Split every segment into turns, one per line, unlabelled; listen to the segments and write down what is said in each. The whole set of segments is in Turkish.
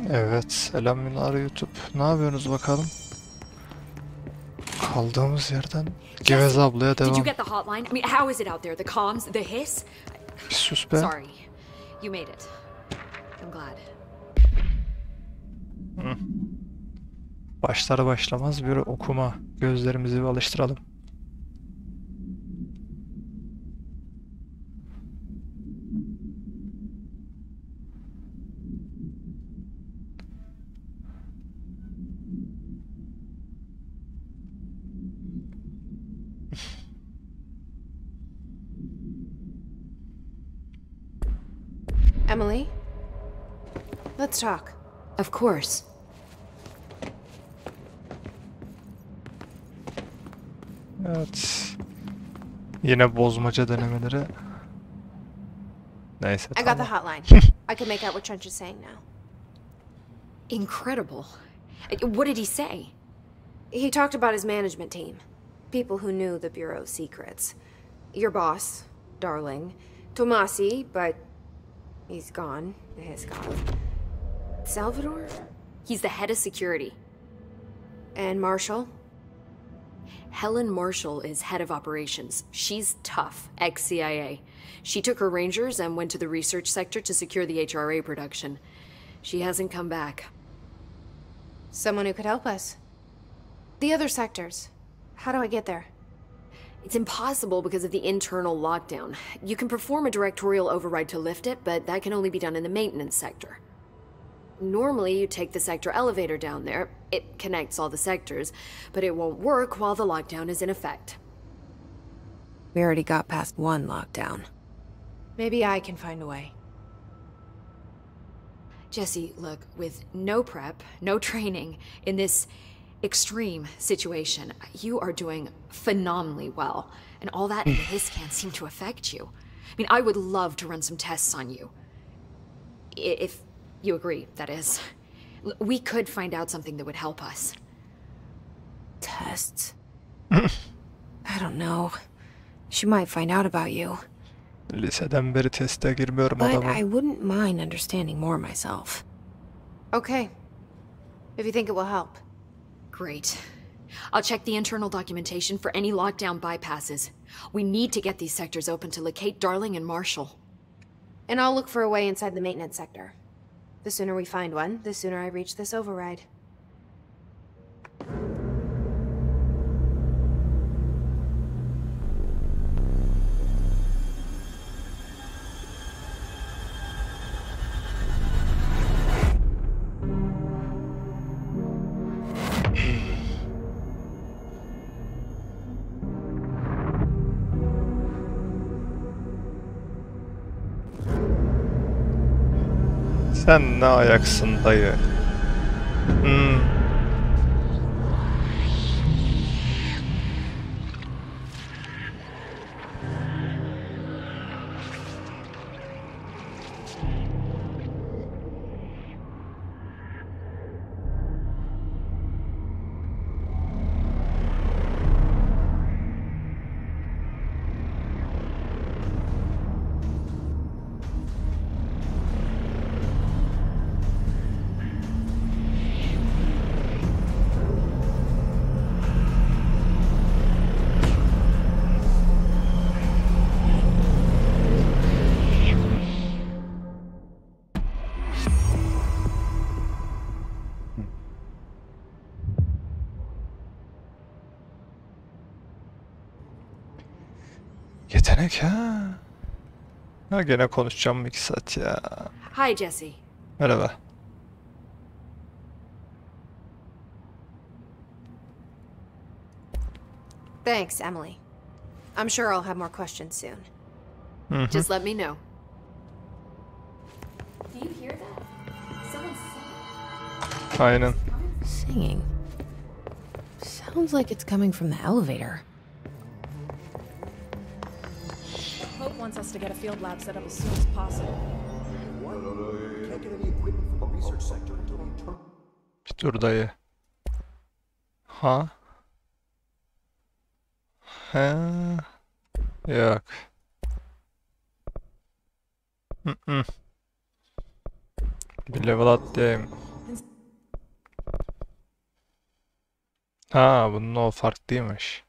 Evet, selamlar YouTube. Ne yapıyorsunuz bakalım? Kaldığımız yerden Gevez ablaya
Did you
devam.
get the hotline? I mean, how is it out there? The comms, the hiss?
Bir sus be.
Sorry. You made it. I'm glad.
Başlar başlamaz bir okuma. Gözlerimizi bir alıştıralım.
Emily? Let's talk.
Of course.
Evet. Yine bozmaca denemeleri. Neyse,
I got the
tamam.
hotline. I can make out what Trench is saying now.
Incredible. What did he say?
He talked about his management team. People who knew the Bureau's secrets. Your boss, Darling. Tomasi, but he's gone. He's gone. Salvador?
He's the head of security.
And Marshall?
Helen Marshall is head of operations. She's tough, ex-CIA. She took her Rangers and went to the research sector to secure the HRA production. She hasn't come back.
Someone who could help us. The other sectors. How do I get there?
It's impossible because of the internal lockdown. You can perform a directorial override to lift it, but that can only be done in the maintenance sector. Normally, you take the sector elevator down there. It connects all the sectors, but it won't work while the lockdown is in effect.
We already got past one lockdown. Maybe I can find a way.
Jesse, look, with no prep, no training, in this extreme situation, you are doing phenomenally well. And all that and the hiss can't seem to affect you. I mean, I would love to run some tests on you. If you agree, that is. We could find out something that would help us.
Tests? I don't know. She might find out about you.
Liseden beri teste girmiyorum
But
adamım.
I wouldn't mind understanding more myself. Okay. If you think it will help.
Great. I'll check the internal documentation for any lockdown bypasses. We need to get these sectors open to locate Darling and Marshall.
And I'll look for a way inside the maintenance sector. The sooner we find one, the sooner I reach this override.
Sen ne ayaksın dayı? Yetenek ha. Ha, gene konuşacağım 2 saat ya.
Hi, Jesse.
Merhaba.
Thanks, Emily. I'm sure I'll have more questions soon.
Just let me know. Do you hear that? Someone's singing.
Aynen.
Singing. Sounds like it's coming from the elevator.
Hope wants us to get a field lab set up as soon as possible.
Can't get any equipment from the research sector until we turn.
Bir dur dayı. Ha? He? Yok. Bir level atlayayım. Ha, bunun o farklıymış.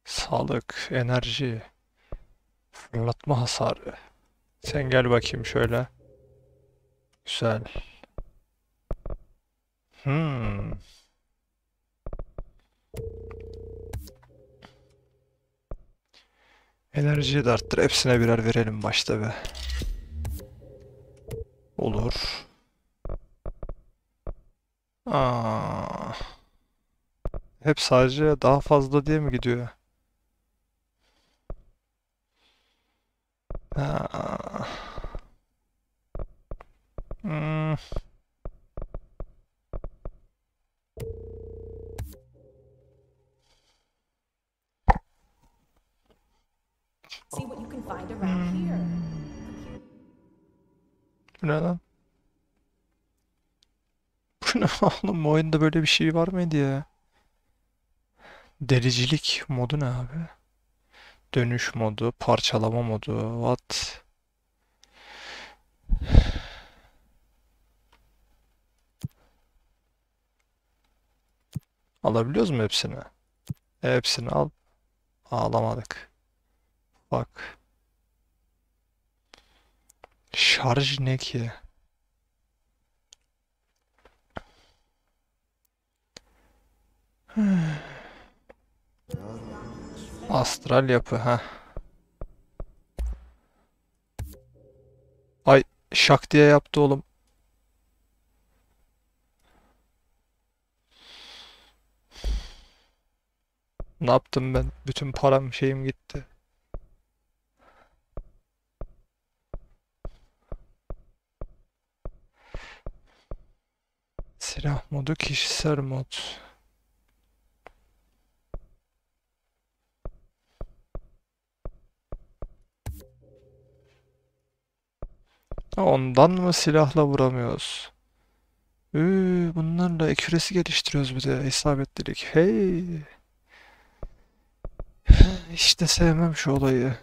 Sağlık, enerji, fırlatma hasarı. Sen gel bakayım şöyle. Güzel. Hmm. Enerjiyi de arttır. Hepsine birer verelim başta be. Olur. Aa. Hep sadece daha fazla diye mi gidiyor? Ha. Hmm.
See what you can find around here.
Bu ne lan? Bu ne oğlum? Bu oyunda böyle bir şey var mıydı ya? Delicilik modu ne abi? Dönüş modu, parçalama modu, what? Alabiliyoruz mu hepsini? Hepsini al. Alamadık. Bak. Şarj ne ki? Astral yapı ha. Ay şak diye yaptı oğlum. Ne yaptım ben? Bütün param şeyim gitti. Silah modu, kişisel mod. Ondan mı silahla vuramıyoruz? Bunlarla accuracy geliştiriyoruz bir de isabetlilik. Hey. İşte sevmem şu olayı.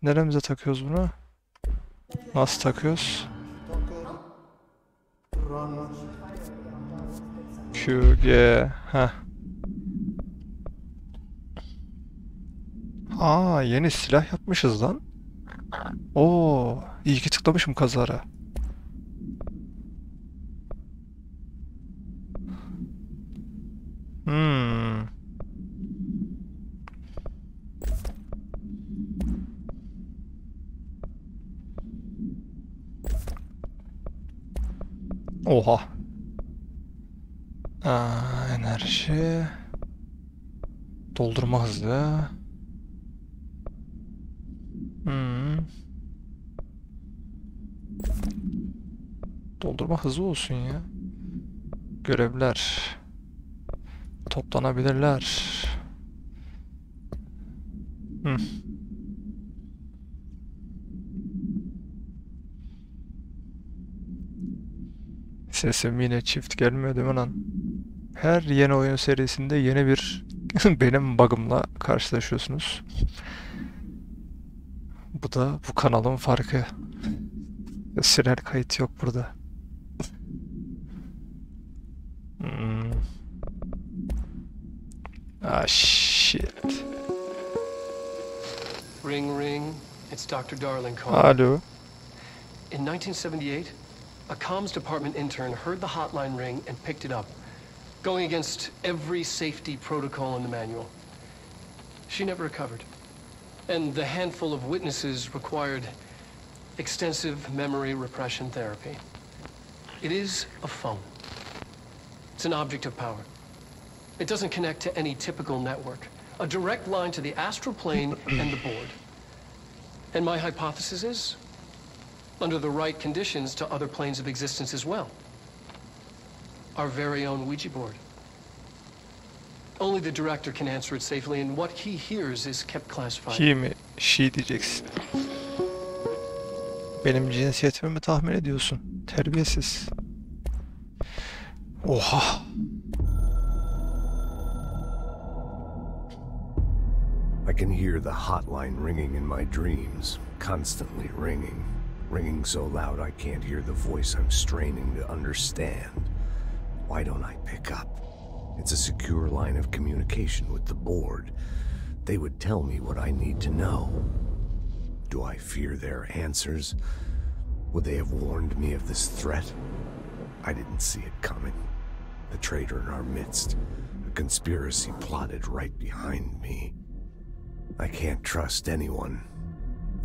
Neremize takıyoruz bunu? Nasıl takıyoruz? Q, G. Heh. Aa, yeni silah yapmışız lan. Oo, iyi ki tıklamışım kazara. Hmm. Oha. Enerji. Doldurma hızı. Hmm. Doldurma hızı olsun ya. Görevler. Toplanabilirler. Hmm. Sesim yine çift gelmiyor değil mi lan? Her yeni oyun serisinde yeni bir benim bug'ımla karşılaşıyorsunuz. Bu da bu kanalın farkı. Sürel kayıt yok burada. Ah shit.
Ring ring, it's Dr. Darling calling.
Alo.
In 1978, a comms department intern heard the hotline ring and picked it up, going against every safety protocol in the manual. She never recovered. And the handful of witnesses required extensive memory repression therapy. It is a phone. It's an object of power. It doesn't connect to any typical network. A direct line to the astral plane and the board. And my hypothesis is, under the right conditions, to other planes of existence as well. Our very own Ouija board. Only the director can answer it safely, and what he hears is kept classified.
He mi? She diyeceksin. Benim cinsiyetimi mi tahmin ediyorsun? Terbiyesiz. Oha.
I can hear the hotline ringing in my dreams, constantly ringing. ringing so loud I can't hear the voice I'm straining to understand. Why don't I pick up? It's a secure line of communication with the board. They would tell me what I need to know. Do I fear their answers? Would they have warned me of this threat? I didn't see it coming. The traitor in our midst, a conspiracy plotted right behind me. I can't trust anyone.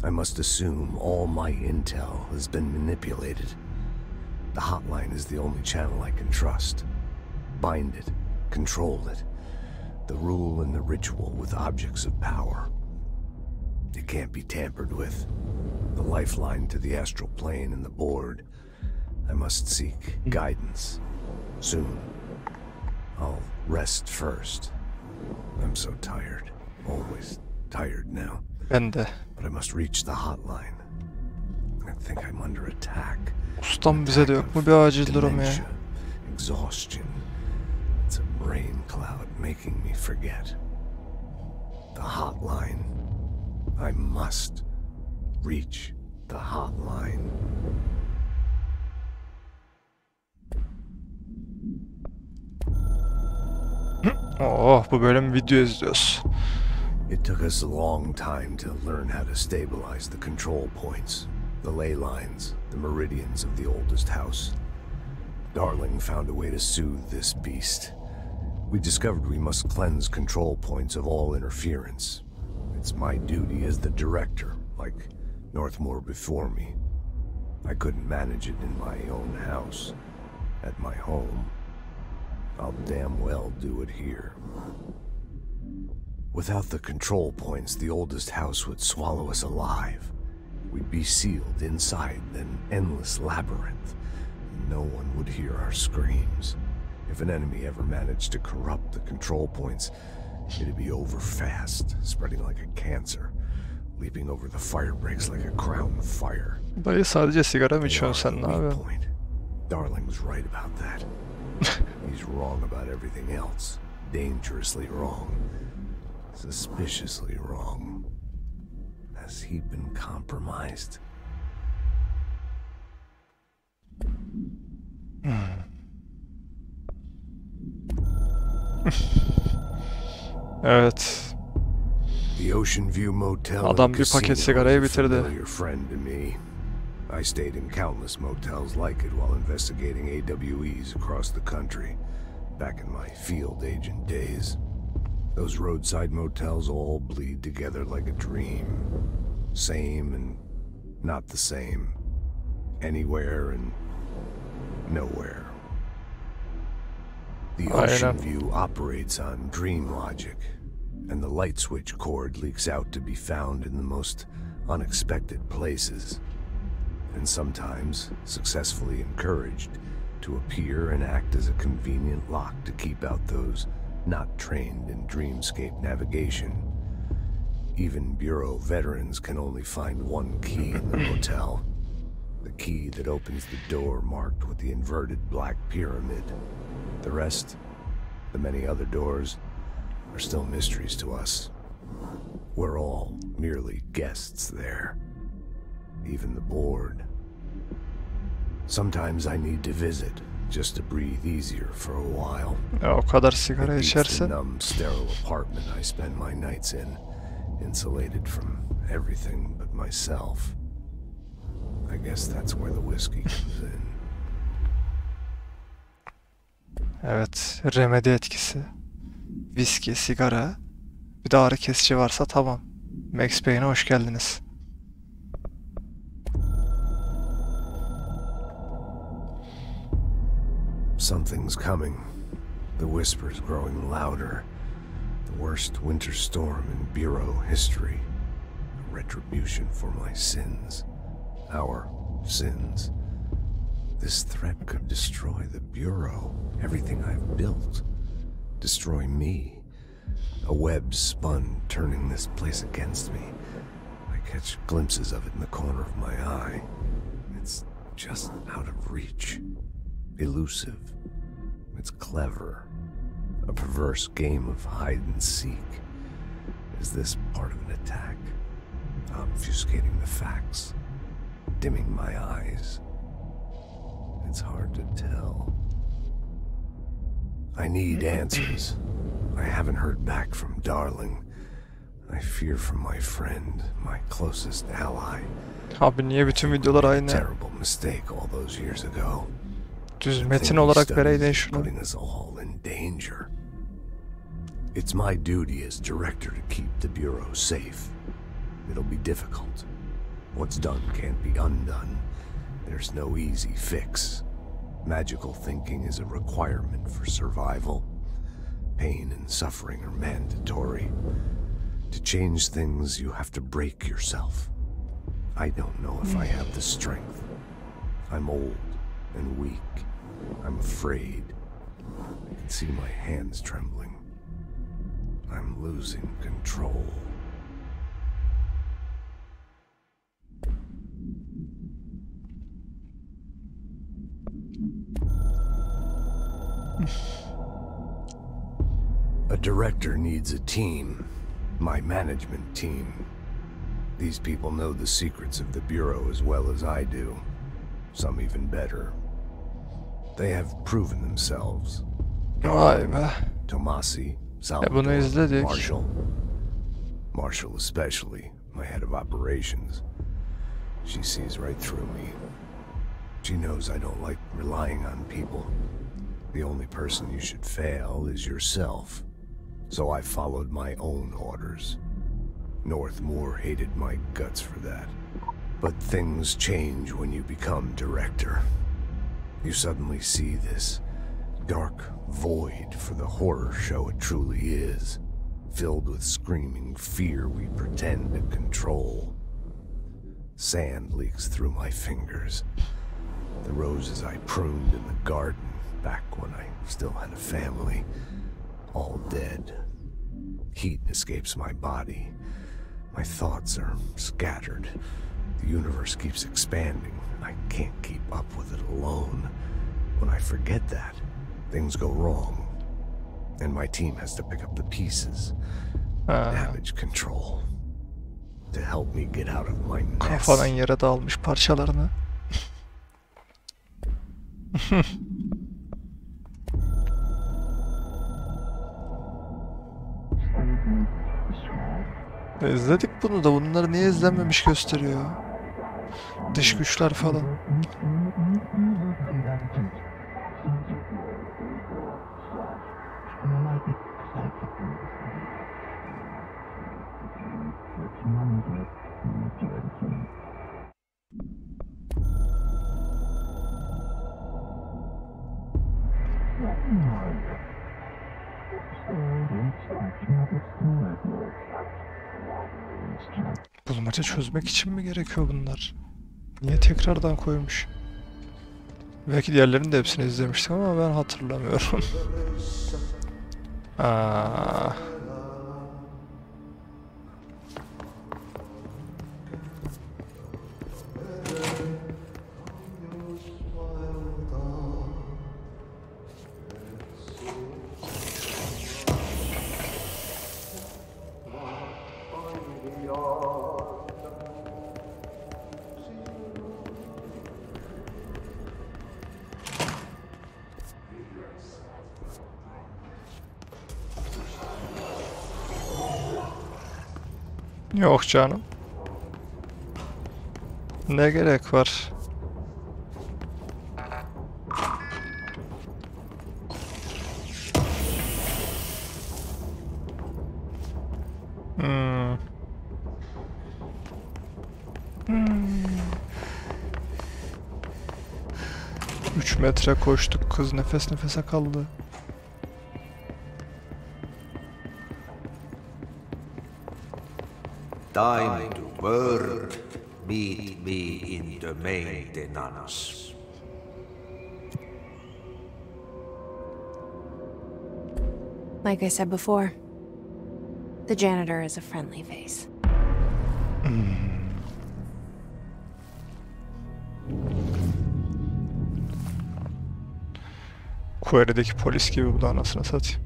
I must assume all my intel has been manipulated. The hotline is the only channel I can trust. Bind it, control it. The rule and the ritual with objects of power. It can't be tampered with. The lifeline to the astral plane and the board. I must seek guidance. Soon. I'll rest first. I'm so tired. Always tired now.
Ben de.
But I must reach the hotline. I think I'm under attack.
Ustam bize de yok mu bir acil durum ya?
Dementia, exhaustion. It's a brain cloud making me forget. The hotline. I must reach the hotline.
Oh, bu bölüm video izliyoruz.
It took us a long time to learn how to stabilize the control points, the ley lines, the meridians of the oldest house. Darling found a way to soothe this beast. We discovered we must cleanse control points of all interference. It's my duty as the director, like Northmore before me. I couldn't manage it in my own house, at my home. I'll damn well do it here. Without the control points, the oldest house would swallow us alive. We'd be sealed inside an endless labyrinth. No one would hear our screams. If an enemy ever managed to corrupt the control points, it'd be over fast, spreading like a cancer, leaping over the fire breaks like a crown of fire.
Dayı sadece sigara mı içiyorsun sen, ne yapıyorsun?
Point. Darling's right about that. He's wrong about everything else. Dangerously wrong. Suspiciously wrong. Has he been compromised?
Evet.
The Ocean View Motel
Adam
and
bir paket
casino
sigarayı
was a
bitirdi.
familiar friend to me. I stayed in countless motels like it while investigating AWEs across the country, back in my field agent days. Those roadside motels all bleed together like a dream. Same and not the same. Anywhere and nowhere. The Ocean View operates on dream logic, and the light switch cord leaks out to be found in the most unexpected places, and sometimes successfully encouraged to appear and act as a convenient lock to keep out those not trained in dreamscape navigation. Even Bureau veterans can only find one key in the motel. The key that opens the door marked with the inverted black pyramid. The rest, the many other doors, are still mysteries to us. We're all merely guests there. Even the board. Sometimes I need to visit, just to breathe easier for a while.
Ya o kadar sigara
It beats the
içersen
numb, sterile apartment I spend my nights in, insulated from everything but myself. I guess that's where the whiskey comes in.
evet, remedi etkisi. Viski, sigara, bir de ağrı kesici varsa tamam. Max Payne'e hoş geldiniz.
Something's coming. The whispers growing louder. The worst winter storm in Bureau history. A retribution for my sins. Our sins. This threat could destroy the Bureau, everything I've built. Destroy me. A web spun, turning this place against me. I catch glimpses of it in the corner of my eye. It's just out of reach. Elusive. It's clever. A perverse game of hide and seek. Is this part of an attack? Obfuscating the facts. dimming my eyes. It's hard to tell. I need answers. I haven't heard back from Darling. I fear for my friend, my closest ally.
Abi niye bütün videolar aynı?
Terrible mistake all those years ago.
Düz metin olarak vereydin şunu.
Putting us all in danger. It's my duty as director to keep the bureau safe. It'll be difficult. What's done can't be undone. There's no easy fix. Magical thinking is a requirement for survival. Pain and suffering are mandatory. To change things, you have to break yourself. I don't know if I have the strength. I'm old and weak. I'm afraid. I can see my hands trembling. I'm losing control. A director needs a team. My management team. These people know the secrets of the Bureau as well as I do. Some even better. They have proven themselves.
Vay be.
Tomasi,
Bunu
Salvador,
izledik.
Marshall especially, my head of operations. She sees right through me. She knows I don't like relying on people. The only person you should fail is yourself. So I followed my own orders. Northmore hated my guts for that. But things change when you become director. You suddenly see this dark void for the horror show it truly is, filled with screaming fear we pretend to control. Sand leaks through my fingers. The roses I pruned in the garden back when I still had a family, all dead. Heat escapes my body. My thoughts are scattered. The universe keeps expanding. I can't keep up with it alone. When I forget that, things go wrong. And my team has to pick up the pieces. Damage control. To help me get out of my mess.
Kafadan yere dağılmış parçalarını. İzledik bunu da, bunları niye izlenmemiş gösteriyor. Dış güçler falan. Bulmaca çözmek için mi gerekiyor bunlar? Niye tekrardan koymuş? Belki diğerlerinin de hepsini izlemiştim ama ben hatırlamıyorum. Aa. Yok canım. Ne gerek var? Hmm. 3 metre koştuk, kız nefes nefese kaldı.
Time to work. Meet me in the maintenance.
Like I said before, the janitor is a friendly face.
Quarry'deki polis gibi bu da, anasını satayım.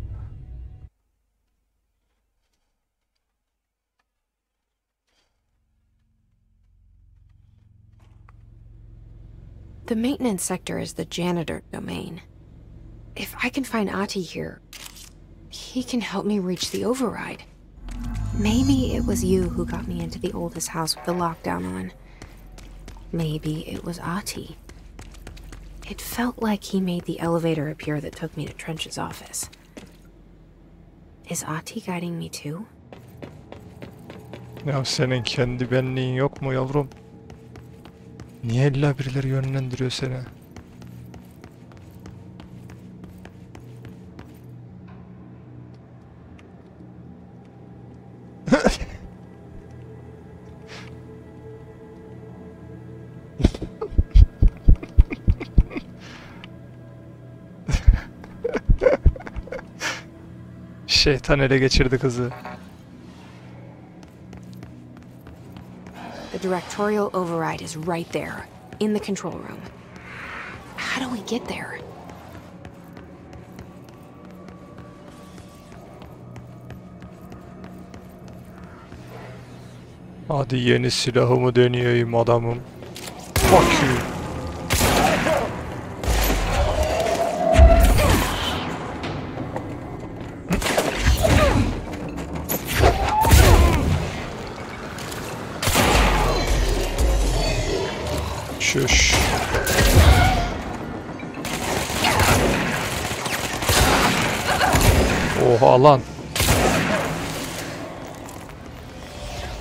The maintenance sector is the janitor domain. If I can find Ahti here, he can help me reach the override. Maybe it was you who got me into the oldest house with the lockdown on. Maybe it was Ahti. It felt like he made the elevator appear that took me to Trench's office. Is Ahti guiding me too?
Ya senin kendi benliğin yok mu yavrum? Niye illa birileri yönlendiriyor seni? Şeytan ele geçirdi kızı.
The directorial override is right there, in the control room. How do we get there?
Hadi yeni silahımı deneyeyim adamım. Fuck you. Şuş. Oha lan.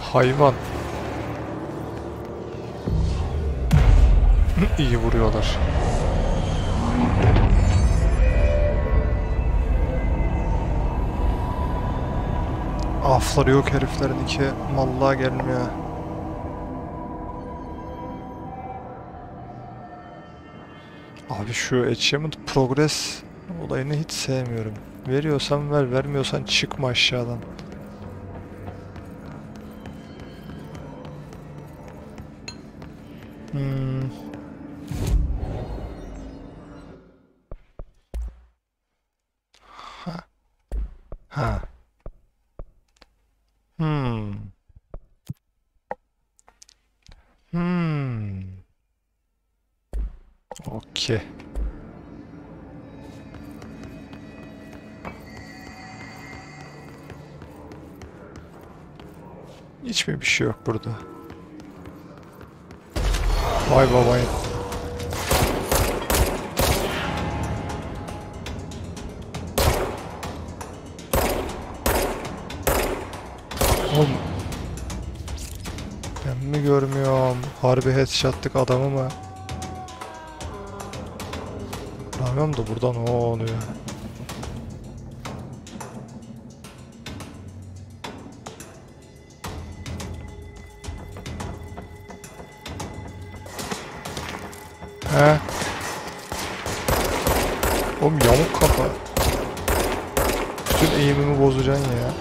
Hayvan. İyi vuruyorlar. Afları yok heriflerin, iki mallığa gelmiyor. Abi şu achievement progress olayını hiç sevmiyorum. Veriyorsan ver, vermiyorsan çıkma aşağıdan. Ha. Okey. Hiç mi bir şey yok burada? Vay babay. Oğlum. Ben mi görmüyorum? Harbi headshot'tık adamı mı? Bilmiyorum da burada ne oluyor? He? Oğlum yamuk kafa. Bütün eğimimi bozacaksın ya.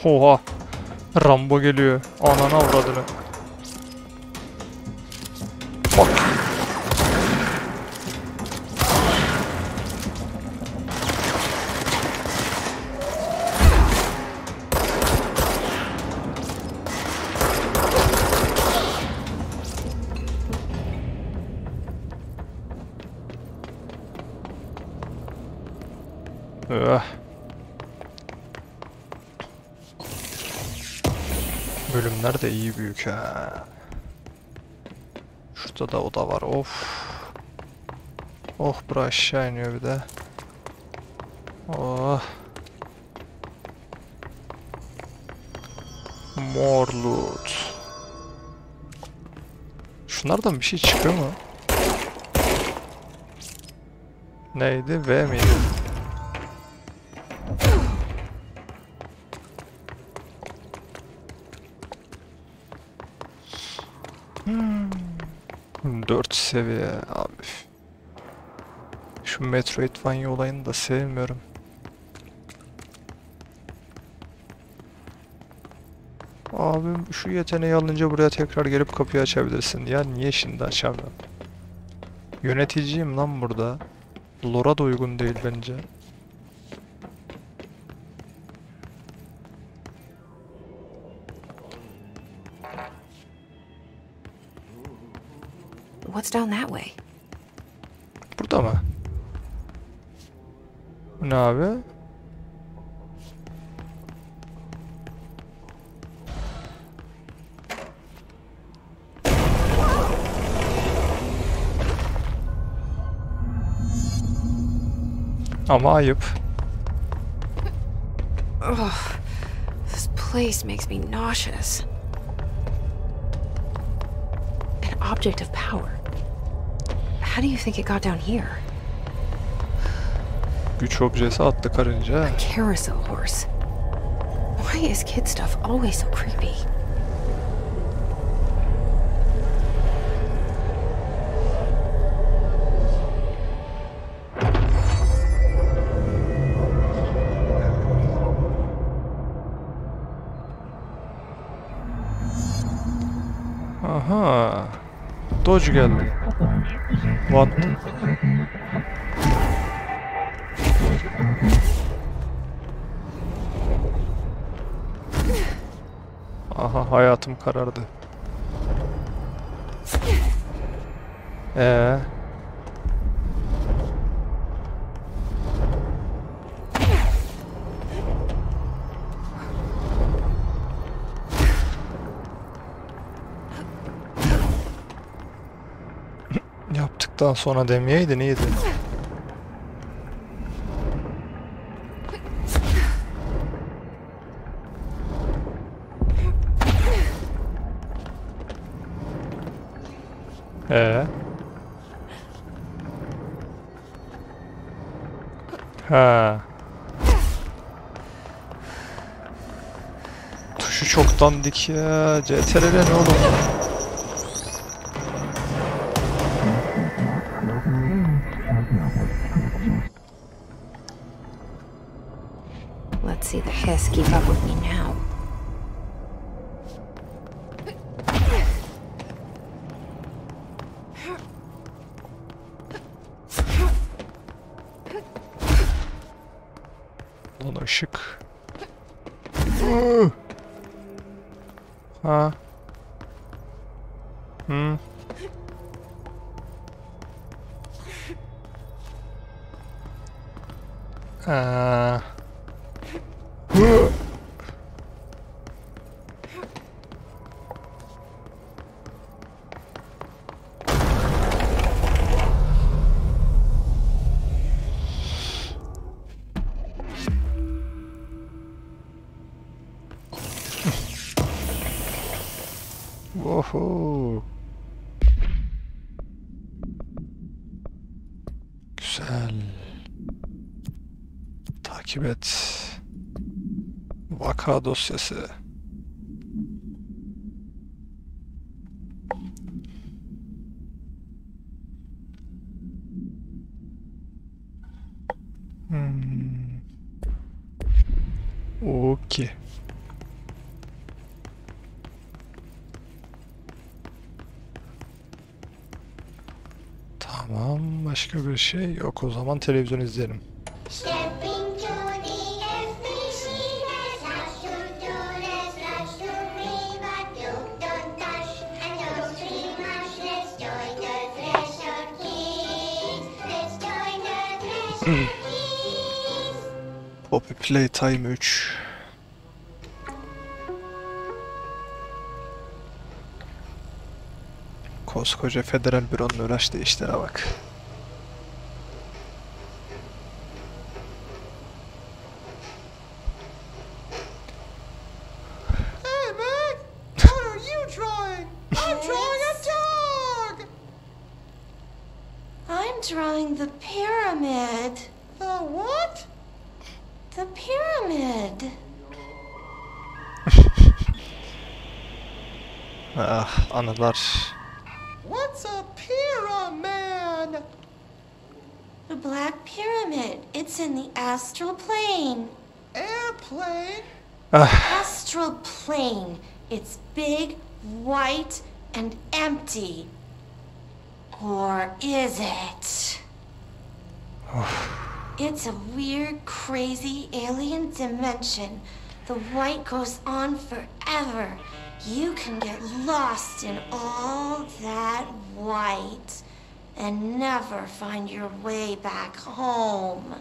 Oha! Rambo geliyor. Ananı avradını. Bak. Bölümler de iyi büyük ha. Şurada da oda var. Of. Oh, bura aşağı iniyor bir de. Oh. More loot. Şunlardan bir şey çıkıyor mu? Neydi? V miydi? Hmm. 4 seviye abi. Şu Metroidvania olayını da sevmiyorum. Abim şu yeteneği alınca buraya tekrar gelip kapıyı açabilirsin. Ya niye şimdi açamıyorum? Yöneticiyim lan burada. Lore'a da uygun değil bence.
What's down that way?
Burada mı? Bu ne abi? Ama ayıp.
Ugh, this place makes me nauseous. An object of power. How do you think it got down here?
Güç objesi attı karınca.
A carousel horse. Why is kid stuff always so creepy?
Aha. Dodge geldi. What? Aha, hayatım karardı. Yaptıktan sonra demeyeydin iyiydi. Ha. Tuşu çok dandik ya. CTRL ne oğlum?
Let's see the hiss keep up with me now.
Lan ışık. Ha. Hı. Oho. Güzel. Takip et. Vaka dosyası. Okey. Tamam, başka bir şey yok. O zaman televizyon izleyelim. Poppy Playtime 3. Koskoca federal büronun uğraştığı işlere bak.
Hey Mac! What are you drawing? I'm drawing a dog!
I'm drawing the pyramid.
The what?
The pyramid.
Ah, anılar.
What's a pyramid?
The Black Pyramid. It's in the astral plane.
Airplane?
Astral plane. It's big, white, and empty. Or is it? It's a weird, crazy alien dimension. The white goes on forever. You can get lost in all that white and never find your way back home.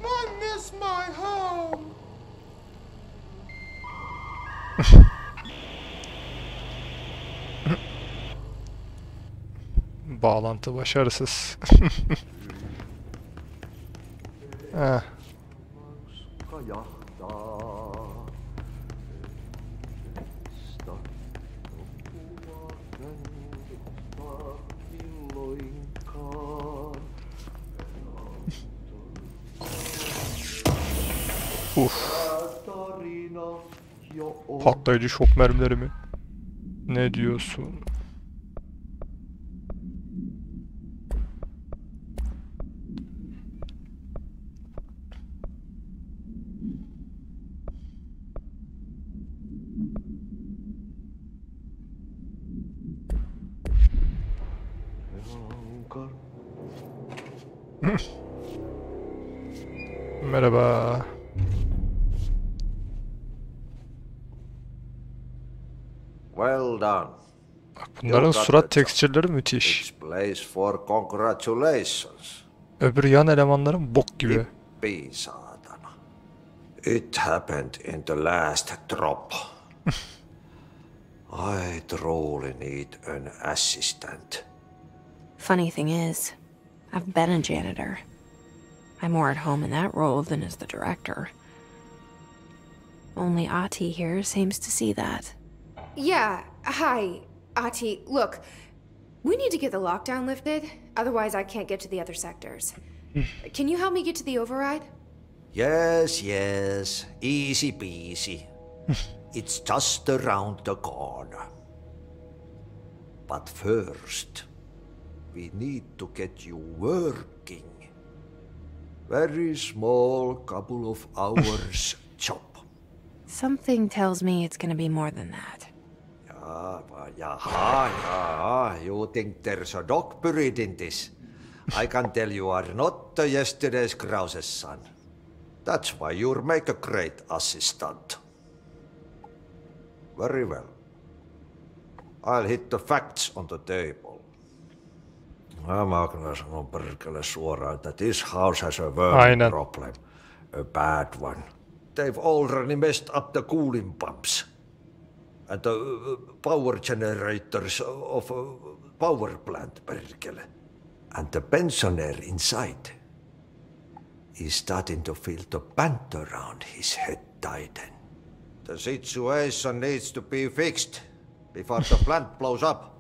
I miss my home.
Bağlantı başarısız. Heh. Patlayıcı şok mermileri mi? Ne diyorsun? Merhaba.
Well done.
Bak bunların surat tekstürleri müthiş.
It's place for congratulations.
Öbür yan elemanların bok gibi.
Be saatana. It happened in the last drop. I truly need an assistant.
Funny thing is, I've been a janitor. I'm more at home in that role than as the director. Only Ati here seems to see that. Yeah, hi, Ati. Look, we need to get the lockdown lifted, otherwise I can't get to the other sectors. Can you help me get to the override?
Yes, easy peasy. It's just around the corner. But first, we need to get you working. Very small, couple of hours job.
Something tells me it's gonna be more than that.
You think there's a dog buried in this? I can tell you are not yesterday's Krause's son. That's why you'll make a great assistant. Very well. I'll hit the facts on the table. Mä kyllä sanon perkele suoraan, että this house has a worm problem. A bad one. They've already messed up the cooling pumps. And the power generators of a power plant, perkele. And the pensioner inside is starting to feel the band around his head tighten. The situation needs to be fixed before the plant blows up.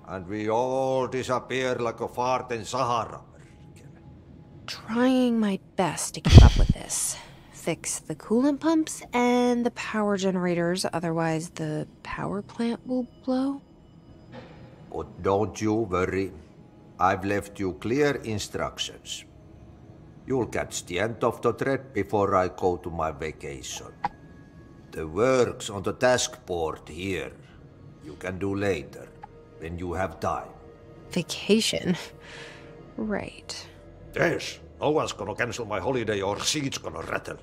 And we all disappear like a fart in Sahara.
Trying my best to keep up with this. Fix the coolant pumps and the power generators, otherwise the power plant will blow.
But don't you worry. I've left you clear instructions. You'll catch the end of the thread before I go to my vacation. The work's on the task board here. You can do later, when you have time.
Vacation? Right.
Yes, no one's gonna cancel my holiday or seat's gonna rattle.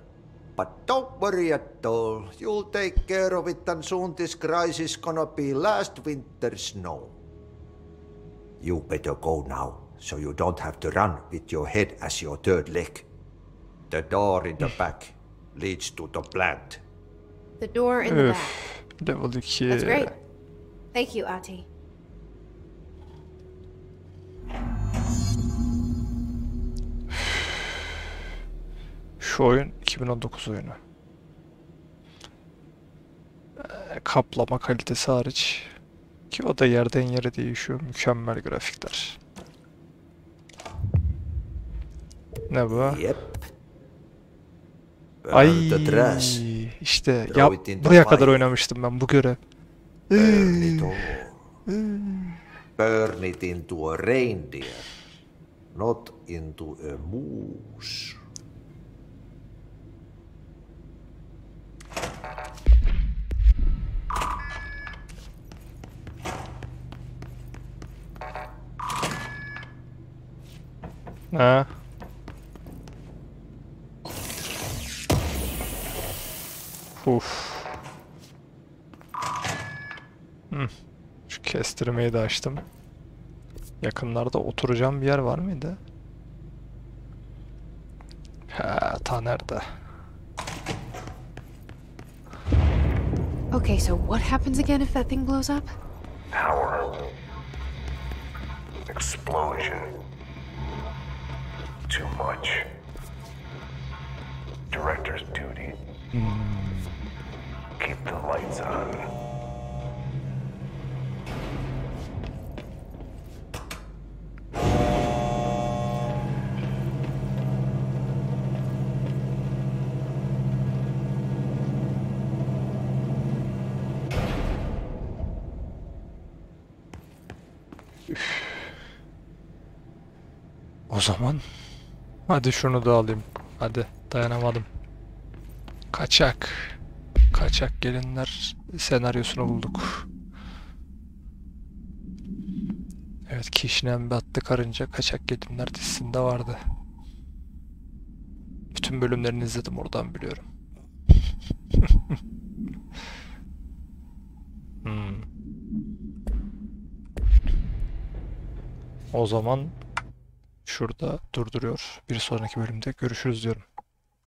But don't worry at all. You'll take care of it and soon this crisis gonna be last winter's snow. You better go now, so you don't have to run with your head as your third leg. The door in the back leads to the plant.
The door in the back.
Level 2.
That's great. Thank you, Ati.
Şu oyun 2019 oyunu. Kaplama kalitesi hariç. Ki o da yerden yere değişiyor. Mükemmel grafikler. Ne bu?
Yep.
Ay işte ya buraya kadar oynamıştım ben bu görev.
Burn it into a reindeer, not into a moose.
Ha. Uf. Şu kestirmeyi de açtım. Yakınlarda oturacağım bir yer var mıydı? Ha, ta nerede?
Okay, so what happens again if that thing blows up?
Power. Explosion. Too much. Director's duty. Keep the lights on.
O zaman hadi şunu da alayım. Hadi, dayanamadım. Kaçak. Kaçak gelinler senaryosunu bulduk. Evet, Kişnen battı karınca kaçak gelinler dizisinde vardı. Bütün bölümlerini izledim, oradan biliyorum. O zaman şurada durduruyor. Bir sonraki bölümde görüşürüz diyorum.